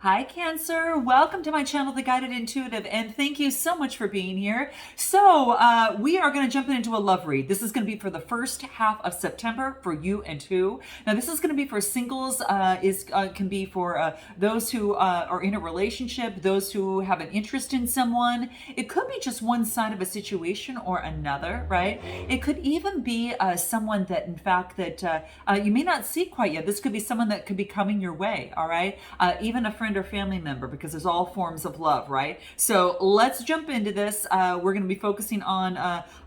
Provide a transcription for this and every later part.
Hi Cancer, welcome to my channel, The Guided Intuitive, and thank you so much for being here. So we are going to jump into a love read. This is going to be for the first half of September for you and two. Now this is going to be for singles, can be for those who are in a relationship, those who have an interest in someone. It could be just one side of a situation or another, right? It could even be someone that in fact that you may not see quite yet. This could be someone that could be coming your way, all right? Even a friend or family member, because there's all forms of love, right? So let's jump into this. We're going to be focusing on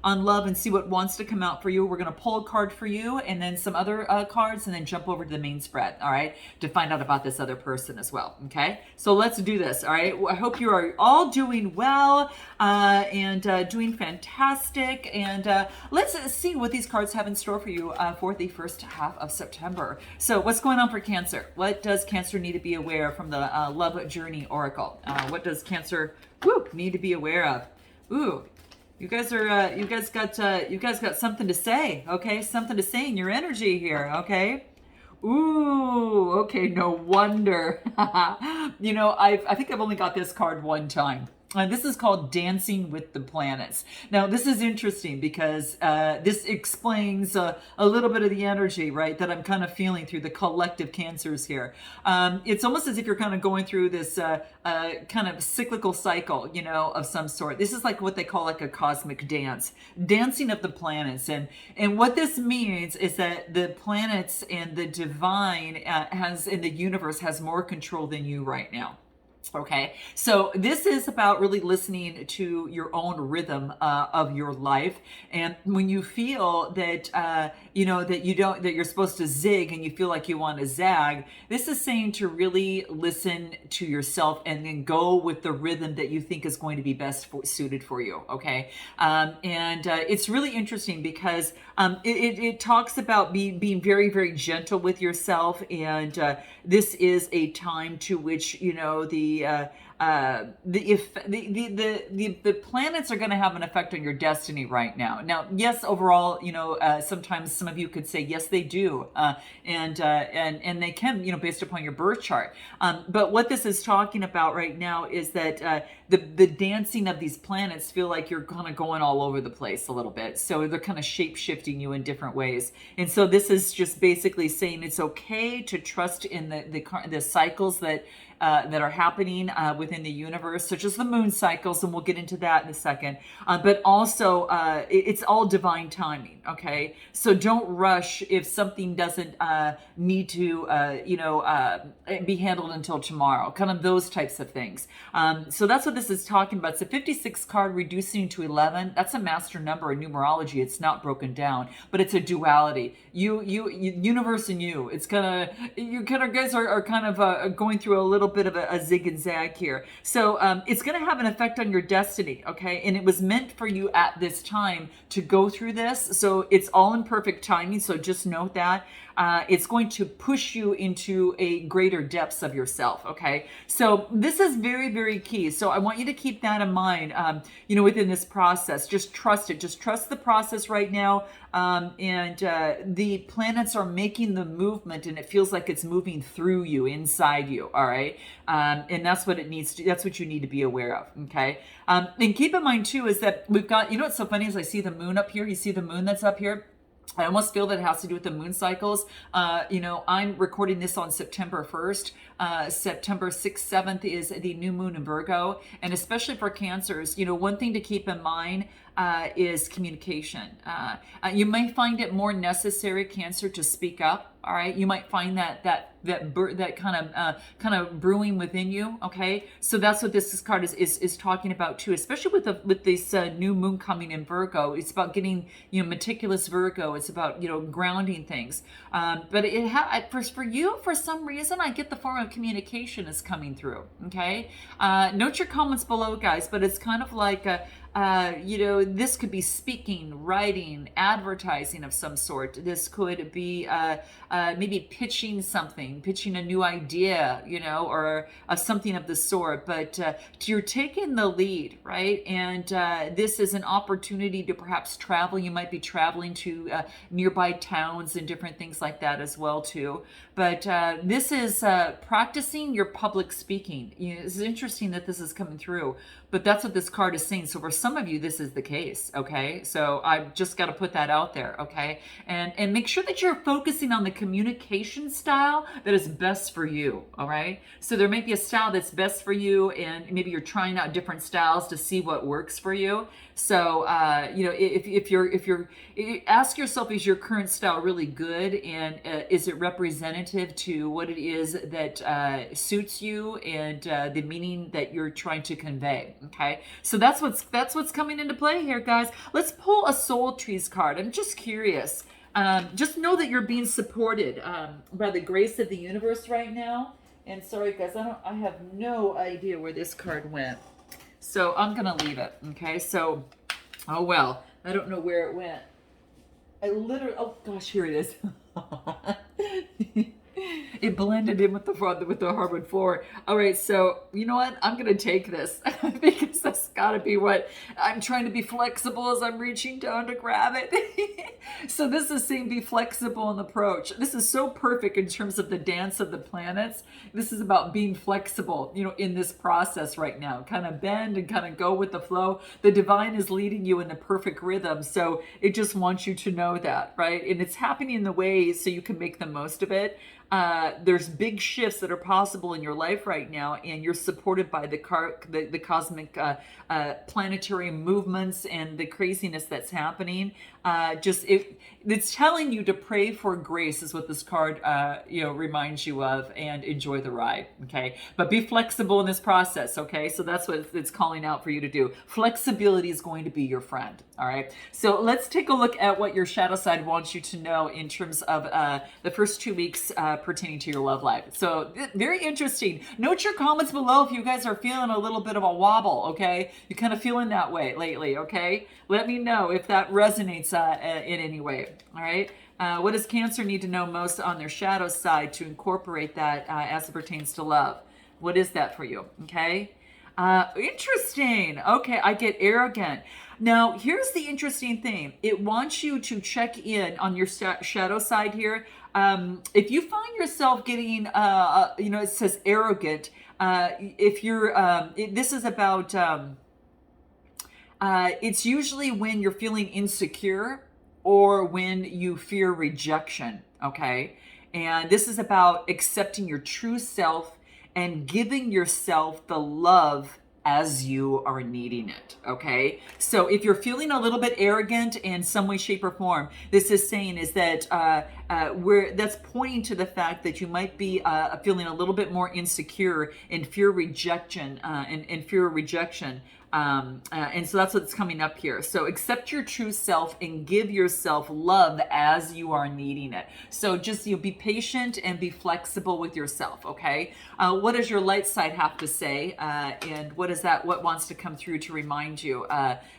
love and see what wants to come out for you. We're going to pull a card for you and then some other cards and then jump over to the main spread, all right, to find out about this other person as well, okay? So let's do this, all right? I hope you are all doing well and doing fantastic. And let's see what these cards have in store for you for the first half of September. So what's going on for Cancer? What does Cancer need to be aware from the Love Journey Oracle? What does Cancer need to be aware of? Ooh, you guys got something to say, okay? Something to say in your energy here, okay? Ooh, okay, no wonder. You know, I think I've only got this card one time. This is called Dancing with the Planets. Now, this is interesting because this explains a little bit of the energy, right, that I'm kind of feeling through the collective Cancers here. It's almost as if you're kind of going through this kind of cyclical cycle, you know, of some sort. This is like what they call like a cosmic dance, dancing of the planets. And what this means is that the planets and the divine in the universe has more control than you right now. Okay, so this is about really listening to your own rhythm of your life, and when you feel that you know that you're supposed to zig and you feel like you want to zag, this is saying to really listen to yourself and then go with the rhythm that you think is going to be best suited for you. Okay, and it's really interesting because it talks about being very, very gentle with yourself, and this is a time to which, you know, the planets are going to have an effect on your destiny right now. Now, yes, overall, you know, sometimes some of you could say yes, they do, and they can, you know, based upon your birth chart. But what this is talking about right now is that the dancing of these planets feel like you're kind of going all over the place a little bit. So they're kind of shape shifting you in different ways. And so this is just basically saying it's okay to trust in the cycles that are happening within the universe, such as the moon cycles, and we'll get into that in a second. But also, it's all divine timing, okay? So don't rush if something doesn't need to, be handled until tomorrow, kind of those types of things. So that's what this is talking about. It's a 56 card reducing to 11. That's a master number in numerology. It's not broken down, but it's a duality. You universe and you. It's kind of, you kind of guys are kind of going through a little bit of a zig and zag here. So it's going to have an effect on your destiny, okay? And it was meant for you at this time to go through this. So it's all in perfect timing. So just note that. It's going to push you into a greater depths of yourself, okay? So this is very, very key. So I want you to keep that in mind, you know, within this process. Just trust it. Just trust the process right now. And the planets are making the movement, and it feels like it's moving through you, inside you, all right? And that's what it needs to, that's what you need to be aware of, okay? And keep in mind too, is that we've got, you know what's so funny is I see the moon up here. You see the moon that's up here? I almost feel that it has to do with the moon cycles. You know, I'm recording this on September 1st. September 6th, 7th is the new moon in Virgo. And especially for Cancers, you know, one thing to keep in mind is communication. You may find it more necessary, Cancer, to speak up. All right, you might find that kind of brewing within you. Okay, so that's what this card is talking about too, especially with this new moon coming in Virgo. It's about getting, you know, meticulous Virgo. It's about, you know, grounding things. But for you, for some reason, I get the form of communication is coming through. Okay, note your comments below, guys. But it's kind of like you know, this could be speaking, writing, advertising of some sort. This could be maybe pitching something. something, pitching a new idea, you know, or something of the sort. But you're taking the lead, right? And this is an opportunity to perhaps travel. You might be traveling to nearby towns and different things like that as well too. But this is practicing your public speaking. You know, it's interesting that this is coming through, but that's what this card is saying. So for some of you, this is the case. Okay, so I've just got to put that out there. Okay, and make sure that you're focusing on the communication style that is best for you. All right, so there may be a style that's best for you, and maybe you're trying out different styles to see what works for you. So you know, if you're ask yourself, is your current style really good, and is it representative to what it is that suits you and the meaning that you're trying to convey? Okay, so that's what's coming into play here, guys. Let's pull a Soul Trees card. I'm just curious. Just know that you're being supported by the grace of the universe right now. And sorry, guys, I have no idea where this card went. So I'm going to leave it. Okay. So, oh, well, I don't know where it went. Oh gosh, here it is. It blended in with the hardwood floor. All right, so you know what? I'm gonna take this because that's gotta be what I'm trying to be flexible as I'm reaching down to grab it. So this is saying be flexible in the approach. This is so perfect in terms of the dance of the planets. This is about being flexible, you know, in this process right now. Kind of bend and kind of go with the flow. The divine is leading you in the perfect rhythm. So it just wants you to know that, right? And it's happening in the ways so you can make the most of it. There's big shifts that are possible in your life right now, and you're supported by the cosmic planetary movements and the craziness that's happening. It's telling you to pray for grace is what this card you know, reminds you of, and enjoy the ride. Okay, but be flexible in this process. Okay, so that's what it's calling out for you to do. Flexibility is going to be your friend. All right, so let's take a look at what your shadow side wants you to know in terms of the first 2 weeks pertaining to your love life. So very interesting. Note your comments below if you guys are feeling a little bit of a wobble. Okay, you're kind of feeling that way lately. Okay, let me know if that resonates in any way. All right. What does Cancer need to know most on their shadow side to incorporate that as it pertains to love? What is that for you? Okay. Interesting. Okay, I get arrogant. Now, here's the interesting thing. It wants you to check in on your shadow side here. If you find yourself getting, you know, it says arrogant. If you're, this is about, it's usually when you're feeling insecure or when you fear rejection. Okay. And this is about accepting your true self and giving yourself the love as you are needing it. Okay. So if you're feeling a little bit arrogant in some way, shape, or form, this is saying is that that's pointing to the fact that you might be feeling a little bit more insecure and fear rejection and fear of rejection. And so that's what's coming up here. So accept your true self and give yourself love as you are needing it. So just be patient and be flexible with yourself. Okay. What does your light side have to say? And what is that? What wants to come through to remind you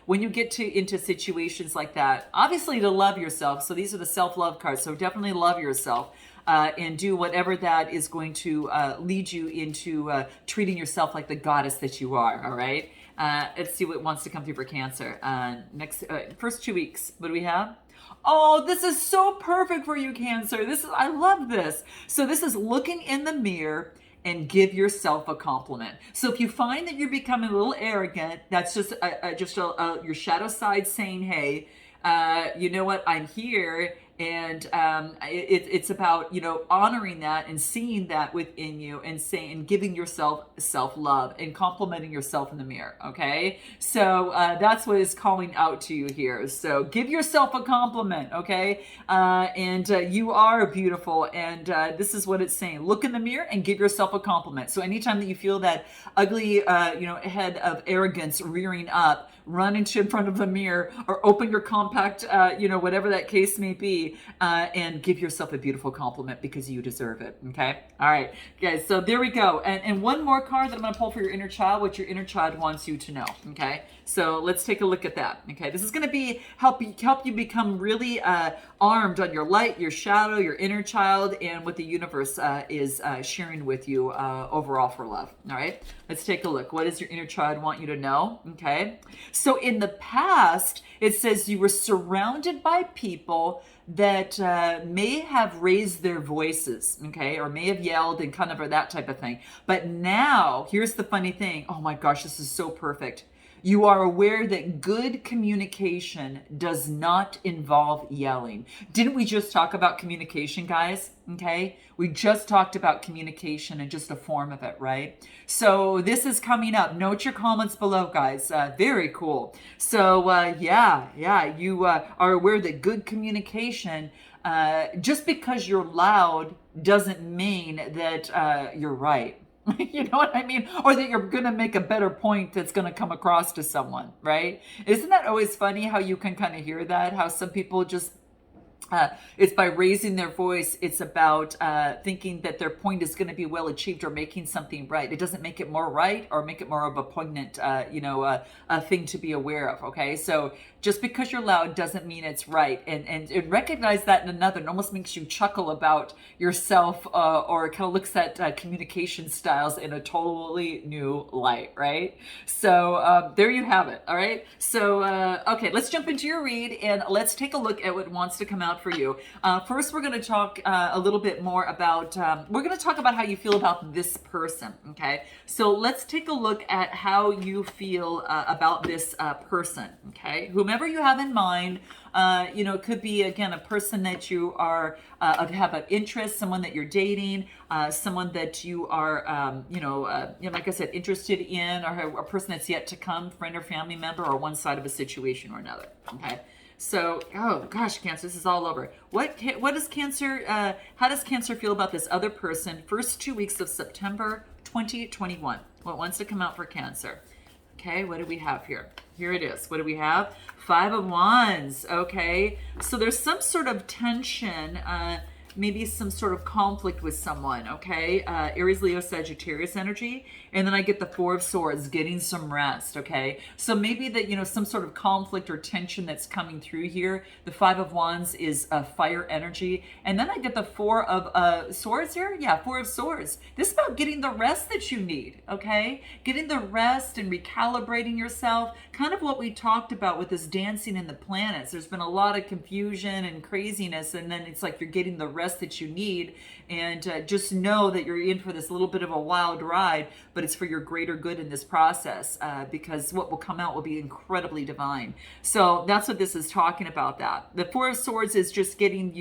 when you get into situations like that? Obviously, to love yourself. So these are the self-love cards. So definitely love yourself. And do whatever that is going to lead you into treating yourself like the goddess that you are. All right. Let's see what wants to come through for Cancer. First 2 weeks. What do we have? Oh, this is so perfect for you, Cancer. I love this. So this is looking in the mirror and give yourself a compliment. So if you find that you're becoming a little arrogant, that's just your shadow side saying, hey, you know what? I'm here. And it's about, you know, honoring that and seeing that within you and saying and giving yourself self-love and complimenting yourself in the mirror. Okay, so that's what is calling out to you here. So give yourself a compliment. Okay, and you are beautiful. And this is what it's saying. Look in the mirror and give yourself a compliment. So anytime that you feel that ugly, head of arrogance rearing up, run into in front of the mirror or open your compact, whatever that case may be, and give yourself a beautiful compliment because you deserve it. Okay. All right, guys. So there we go. And one more card that I'm going to pull for your inner child, what your inner child wants you to know. Okay. So let's take a look at that. Okay, this is going to be help you become really armed on your light, your shadow, your inner child, and what the universe is sharing with you overall for love. All right, let's take a look. What does your inner child want you to know? Okay, so in the past, it says you were surrounded by people that may have raised their voices, okay, or may have yelled and kind of that type of thing. But now, here's the funny thing. Oh my gosh, this is so perfect. You are aware that good communication does not involve yelling. Didn't we just talk about communication, guys? Okay, we just talked about communication and just a form of it, right? So this is coming up. Note your comments below, guys. Very cool. So you are aware that good communication, just because you're loud doesn't mean that you're right. You know what I mean? Or that you're going to make a better point that's going to come across to someone, right? Isn't that always funny how you can kind of hear that? How some people just, it's by raising their voice, it's about thinking that their point is going to be well achieved or making something right. It doesn't make it more right or make it more of a poignant, a thing to be aware of, okay? So just because you're loud doesn't mean it's right. And recognize that in another. It almost makes you chuckle about yourself or it kind of looks at communication styles in a totally new light, right? So there you have it, all right? So, okay, let's jump into your read and let's take a look at what wants to come out for you. First, we're going to talk a little bit more about, we're going to talk about how you feel about this person, okay? So let's take a look at how you feel about this person, okay? Whomever you have in mind, it could be, again, a person that you are, have an interest, someone that you're dating, someone that you are, like I said, interested in, or a person that's yet to come, friend or family member, or one side of a situation or another, okay? So, oh gosh, Cancer, this is all over. What does Cancer, how does Cancer feel about this other person? First 2 weeks of September 2021. What wants to come out for Cancer? Okay, what do we have here? Here it is. What do we have? 5 of Wands. Okay, so there's some sort of tension, maybe some sort of conflict with someone, okay? Aries, Leo, Sagittarius energy. And then I get the 4 of Swords, getting some rest, okay? So maybe that, some sort of conflict or tension that's coming through here. The 5 of Wands is fire energy. And then I get the 4 of Swords here. Yeah, 4 of Swords. This is about getting the rest that you need, okay? Getting the rest and recalibrating yourself. Kind of what we talked about with this dancing in the planets. There's been a lot of confusion and craziness, and then it's like you're getting the rest that you need, and just know that you're in for this little bit of a wild ride, but it's for your greater good in this process, because what will come out will be incredibly divine. So that's what this is talking about. That the 4 of Swords is just getting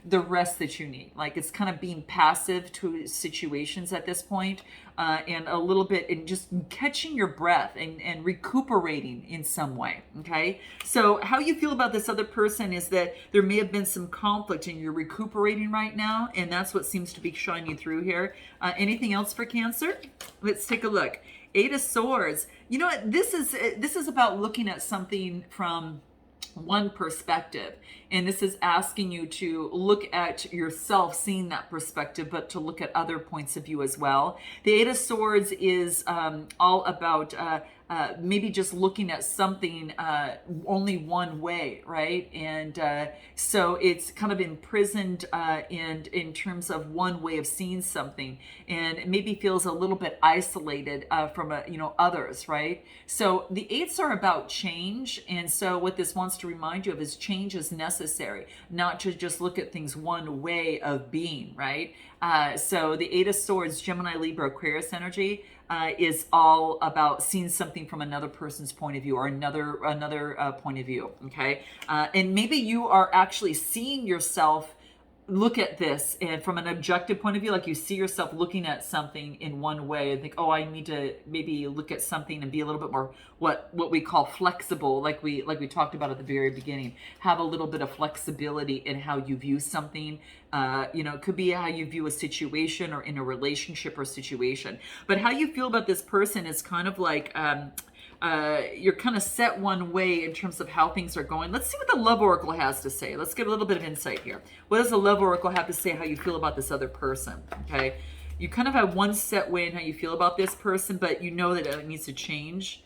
the rest that you need. Like, it's kind of being passive to situations at this point, and a little bit and just catching your breath and recuperating in some way. Okay, so how you feel about this other person is that there may have been some conflict and you're recuperating right now, and that's what seems to be shining through here. Anything else for Cancer? Let's take a look. 8 of Swords. You know what, this is about looking at something from one perspective, and this is asking you to look at yourself, seeing that perspective, but to look at other points of view as well. The 8 of Swords is all about maybe just looking at something only one way, right? And so it's kind of imprisoned in terms of one way of seeing something, and it maybe feels a little bit isolated from others, right? So the 8s are about change, and so what this wants to remind you of is change is necessary, not to just look at things one way of being, right? So the 8 of Swords, Gemini, Libra, Aquarius energy, is all about seeing something from another person's point of view, or another point of view, okay? And maybe you are actually seeing yourself look at this and from an objective point of view, like you see yourself looking at something in one way and think, oh, I need to maybe look at something and be a little bit more what we call flexible, like we talked about at the very beginning. Have a little bit of flexibility in how you view something. It could be how you view a situation or in a relationship or situation. But how you feel about this person is kind of like you're kind of set one way in terms of how things are going. Let's see what the Love Oracle has to say. Let's get a little bit of insight here. What does the Love Oracle have to say how you feel about this other person? Okay, you kind of have one set way in how you feel about this person, but you know that it needs to change.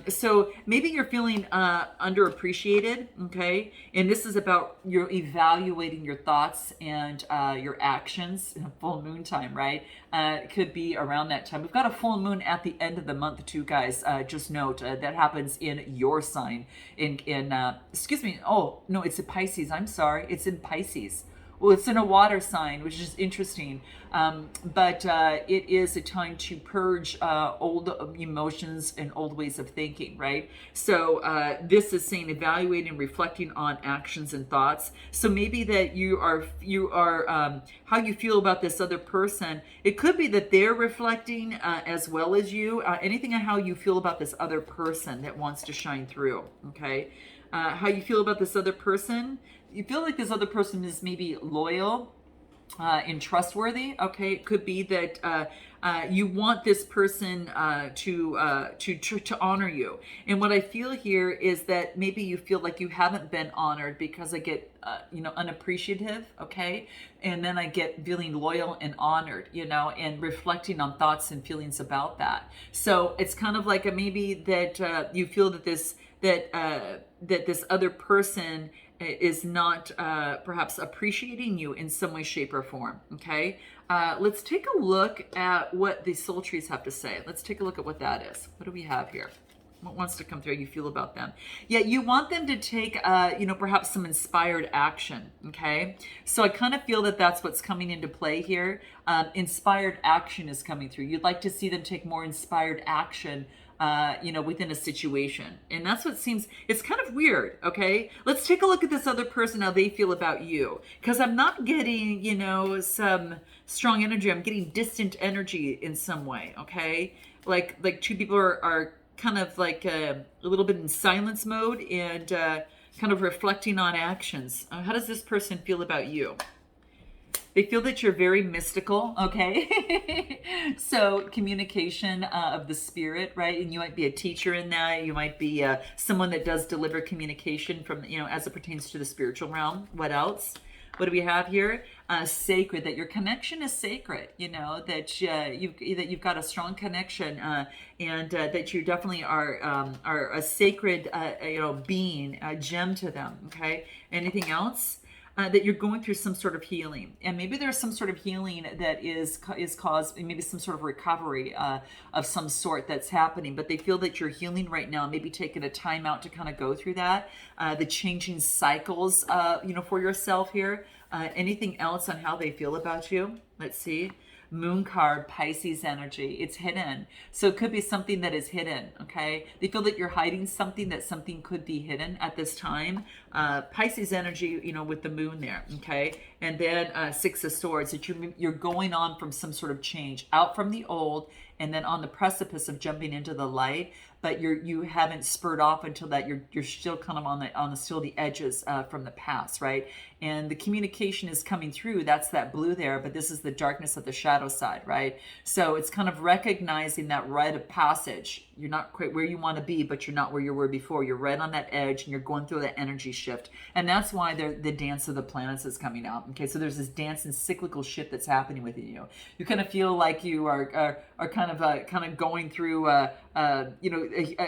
So maybe you're feeling underappreciated, okay? And this is about you're evaluating your thoughts and your actions in full moon time, right? It could be around that time. We've got a full moon at the end of the month too, guys. Just note that happens in your sign. Excuse me. Oh no, it's in Pisces. I'm sorry. It's in Pisces. Well, it's in a water sign, which is interesting. But it is a time to purge old emotions and old ways of thinking, right? So this is saying evaluating, reflecting on actions and thoughts. So maybe that you are how you feel about this other person. It could be that they're reflecting as well as you. Anything on how you feel about this other person that wants to shine through, okay? How you feel about this other person. You feel like this other person is maybe loyal and trustworthy. Okay, it could be that you want this person to honor you. And what I feel here is that maybe you feel like you haven't been honored because I get unappreciative. Okay, and then I get feeling loyal and honored. And reflecting on thoughts and feelings about that. So it's kind of like maybe that you feel that this other person is not perhaps appreciating you in some way, shape, or form. Okay, let's take a look at what the soul trees have to say. Let's take a look at what that is. What do we have here? What wants to come through? How you feel about them? Yeah, you want them to take, perhaps some inspired action. Okay, so I kind of feel that that's what's coming into play here. Inspired action is coming through. You'd like to see them take more inspired action within a situation. And that's what seems, it's kind of weird, okay? Let's take a look at this other person, how they feel about you. Because I'm not getting, some strong energy. I'm getting distant energy in some way, okay? Like two people are kind of like a little bit in silence mode and kind of reflecting on actions. How does this person feel about you? They feel that you're very mystical, okay? So communication of the spirit, right? And you might be a teacher in that. You might be someone that does deliver communication from, as it pertains to the spiritual realm. What else? What do we have here? Sacred, that your connection is sacred, that you've got a strong connection and that you definitely are a sacred, being, a gem to them, okay? Anything else? That you're going through some sort of healing, and maybe there's some sort of healing that is caused, maybe some sort of recovery of some sort that's happening. But they feel that you're healing right now, maybe taking a time out to kind of go through that, the changing cycles, for yourself here. Anything else on how they feel about you? Let's see. Moon card, Pisces energy. It's hidden. So it could be something that is hidden, okay? They feel that you're hiding something, that something could be hidden at this time. Pisces energy, with the moon there, okay? And then Six of Swords, that you're going on from some sort of change, out from the old, and then on the precipice of jumping into the light, but you haven't spurred off until that you're still kind of on the edges from the past, right? And the communication is coming through. That's that blue there, but this is the darkness of the shadow side, right? So it's kind of recognizing that rite of passage. You're not quite where you want to be, but you're not where you were before. You're right on that edge, and you're going through that energy shift. And that's why the dance of the planets is coming out. Okay, so there's this dance and cyclical shift that's happening within you. You kind of feel like you are kind of going through an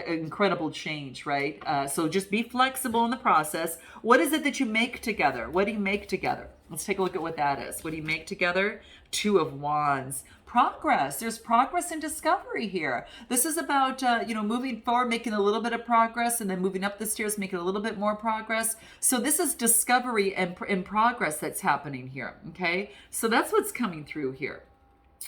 incredible change, right? So just be flexible in the process. What is it that you make together? What do you make together? Let's take a look at what that is. What do you make together? Two of Wands. Progress. There's progress and discovery here. This is about, moving forward, making a little bit of progress, and then moving up the stairs, making a little bit more progress. So this is discovery and progress that's happening here, okay? So that's what's coming through here.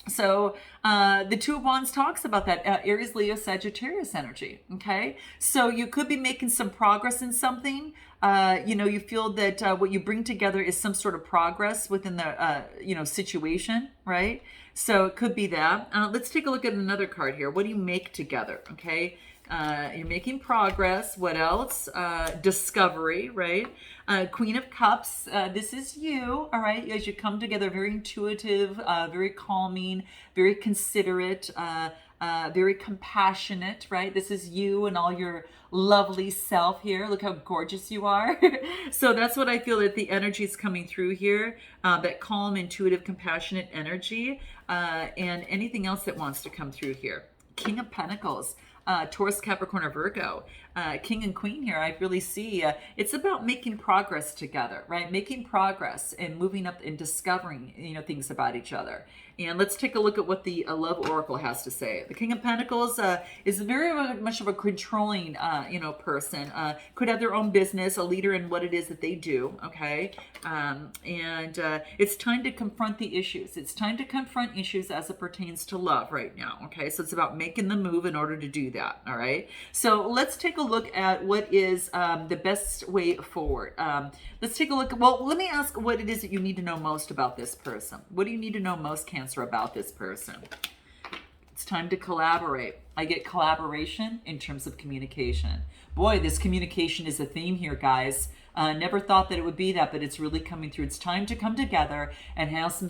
So the Two of Wands talks about that Aries, Leo, Sagittarius energy. Okay, so you could be making some progress in something. You feel that what you bring together is some sort of progress within the situation, right? So it could be that. Let's take a look at another card here. What do you make together? Okay. You're making progress. What else? Discovery, right? Queen of Cups. This is you, all right? As you come together, very intuitive, very calming, very considerate, very compassionate, right? This is you and all your lovely self here. Look how gorgeous you are. So that's what I feel that the energy is coming through here. That calm, intuitive, compassionate energy, and anything else that wants to come through here. King of Pentacles. Taurus, Capricorn, or Virgo, King and Queen here, I really see it's about making progress together, right? Making progress and moving up and discovering, things about each other. And let's take a look at what the Love Oracle has to say. The King of Pentacles is very much of a controlling, person. Could have their own business, a leader in what it is that they do, okay? And it's time to confront the issues. It's time to confront issues as it pertains to love right now, okay? So it's about making the move in order to do that, all right? So let's take a look at what is the best way forward. Let's take a look. Well, let me ask what it is that you need to know most about this person. What do you need to know most, Cancer, about this person? It's time to collaborate. I get collaboration in terms of communication. Boy, this communication is a theme here, guys. Never thought that it would be that, but it's really coming through. It's time to come together and have some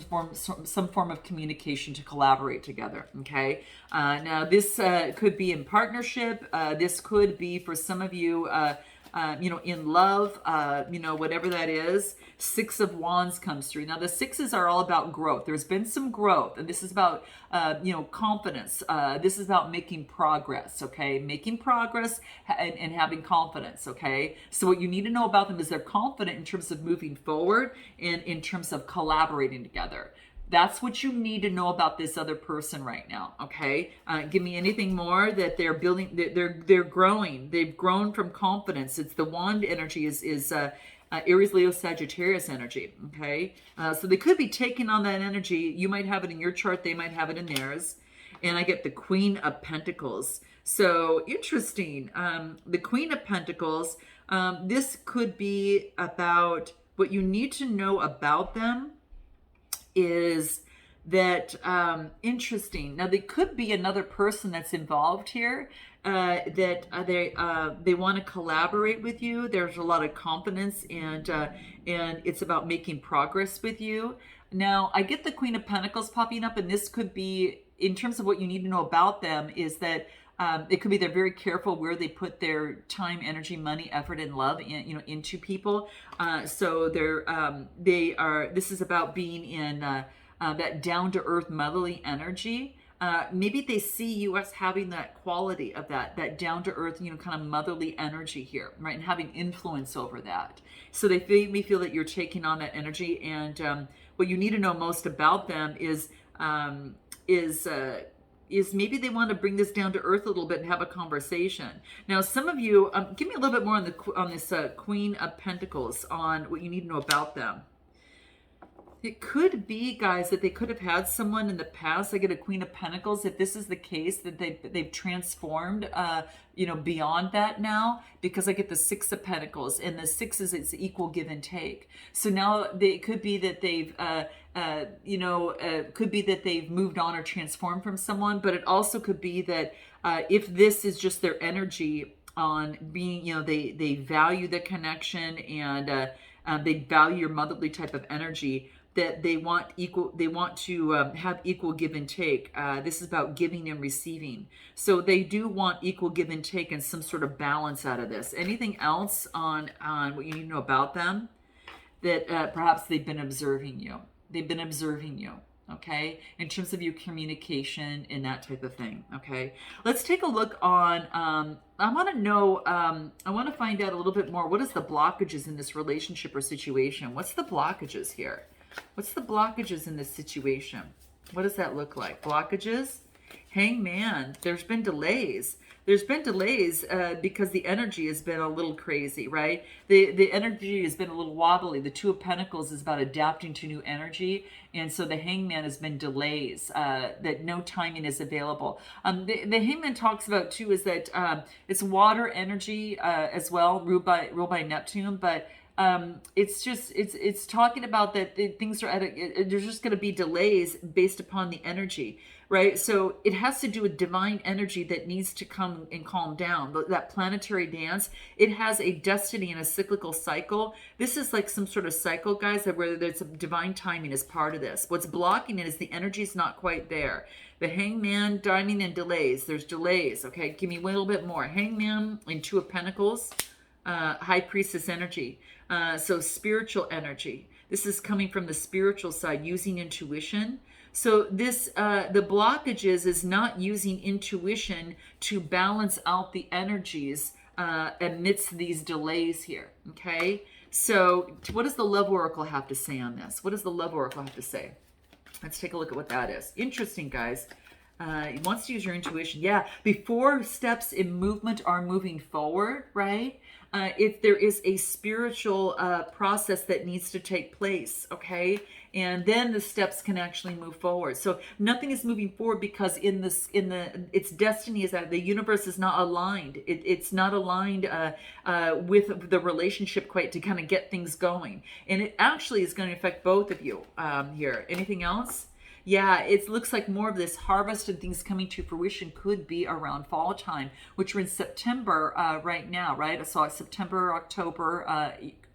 form of communication to collaborate together. Okay. Now this could be in partnership. This could be for some of you. In love, whatever that is. Six of Wands comes through. Now, the sixes are all about growth. There's been some growth, and this is about, confidence. This is about making progress, okay? Making progress and having confidence, okay? So what you need to know about them is they're confident in terms of moving forward and in terms of collaborating together. That's what you need to know about this other person right now, okay? Give me anything more that they're building, they're growing. They've grown from confidence. It's the wand energy is Aries, Leo, Sagittarius energy, okay? So they could be taking on that energy. You might have it in your chart. They might have it in theirs. And I get the Queen of Pentacles. So interesting. The Queen of Pentacles, this could be about what you need to know about them is that interesting. Now, there could be another person that's involved here that they want to collaborate with you. There's a lot of confidence and it's about making progress with you. Now, I get the Queen of Pentacles popping up, and this could be, in terms of what you need to know about them, is that it could be they're very careful where they put their time, energy, money, effort, and love into people. So this is about being in that down-to-earth motherly energy. Maybe they see you as having that quality of that down-to-earth, kind of motherly energy here, right? And having influence over that. So they may feel that you're taking on that energy. And what you need to know most about them is maybe they want to bring this down to earth a little bit and have a conversation. Now, some of you, give me a little bit more on this Queen of Pentacles, on what you need to know about them. It could be, guys, that they could have had someone in the past. I get a Queen of Pentacles. If this is the case, that they've transformed, beyond that now, because I get the Six of Pentacles, and the sixes, it's equal give and take. So now it could be that they've, could be that they've moved on or transformed from someone, but it also could be that if this is just their energy on being, they value the connection and they value your motherly type of energy, that they want to have equal give and take. This is about giving and receiving. So they do want equal give and take and some sort of balance out of this. Anything else on what you need to know about them? That perhaps they've been observing you. They've been observing you, okay? In terms of your communication and that type of thing, okay? Let's take a look on, I want to find out a little bit more. What is the blockages in this relationship or situation? What's the blockages here? What's the blockages in this situation? What does that look like? Blockages? Hangman. There's been delays. There's been delays because the energy has been a little crazy, right? The energy has been a little wobbly. The Two of Pentacles is about adapting to new energy. And so the Hangman has been delays, that no timing is available. The Hangman talks about, too, is that it's water energy as well, ruled by Neptune, but it's talking about that things are there's just going to be delays based upon the energy, right? So it has to do with divine energy that needs to come and calm down. That planetary dance, it has a destiny and a cyclical cycle. This is like some sort of cycle, guys, that where there's a divine timing as part of this. What's blocking it is the energy is not quite there. The Hangman, dining and delays. There's delays. Okay, give me a little bit more. Hangman and Two of Pentacles, High Priestess energy. So spiritual energy. This is coming from the spiritual side, using intuition. So this, the blockages is not using intuition to balance out the energies amidst these delays here. Okay. So what does the Love Oracle have to say on this? What does the Love Oracle have to say? Let's take a look at what that is. Interesting, guys. He wants to use your intuition. Yeah, before steps in movement are moving forward, right? If there is a spiritual process that needs to take place, okay, and then the steps can actually move forward. So nothing is moving forward because its destiny is that the universe is not aligned. It's not aligned with the relationship quite to kind of get things going, and it actually is going to affect both of you here. Anything else? Yeah, it looks like more of this harvest and things coming to fruition could be around fall time, which we're in September right now, right? I saw September, October,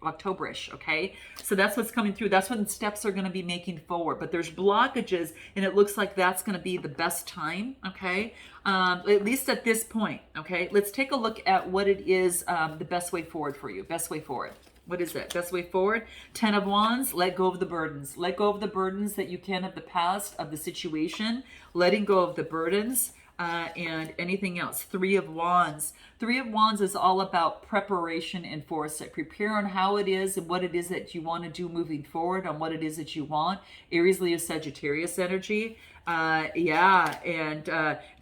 Octoberish, okay? So that's what's coming through. That's when steps are going to be making forward. But there's blockages, and it looks like that's going to be the best time, okay? At least at this point, okay? Let's take a look at what it is, the best way forward for you. Best way forward. What is it? Best way forward? 10 of Wands, let go of the burdens. Let go of the burdens that you can of the past, of the situation. Letting go of the burdens and anything else. 3 of Wands. 3 of Wands is all about preparation and foresight. Prepare on how it is and what it is that you want to do moving forward, on what it is that you want. Aries, Leo, Sagittarius energy.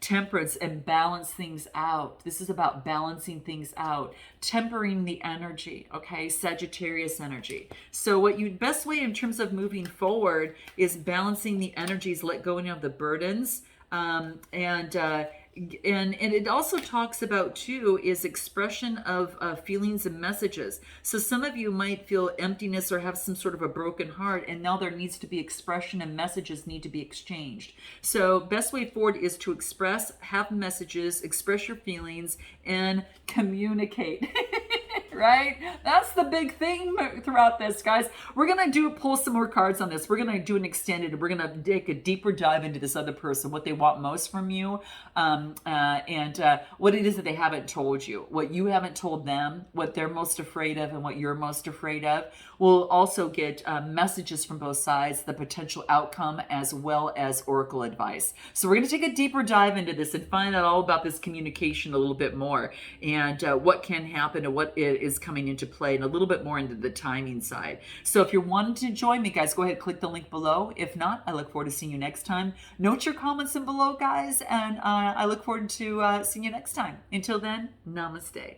Temperance and balance things out. This is about balancing things out, tempering the energy, okay? Sagittarius energy. So what you best way in terms of moving forward is balancing the energies, let go of the burdens, and it also talks about too is expression of feelings and messages. So some of you might feel emptiness or have some sort of a broken heart, and now there needs to be expression and messages need to be exchanged. So best way forward is to express, have messages, express your feelings, and communicate. Right? That's the big thing throughout this, guys. We're going to pull some more cards on this. We're going to do an extended. We're going to take a deeper dive into this other person, what they want most from you, and what it is that they haven't told you, what you haven't told them, what they're most afraid of, and what you're most afraid of. We'll also get messages from both sides, the potential outcome, as well as oracle advice. So we're going to take a deeper dive into this and find out all about this communication a little bit more, and what can happen and what is coming into play, and a little bit more into the timing side. So if you're wanting to join me, guys, go ahead and click the link below. If not, I look forward to seeing you next time. Note your comments in below, guys, and I look forward to seeing you next time. Until then, namaste.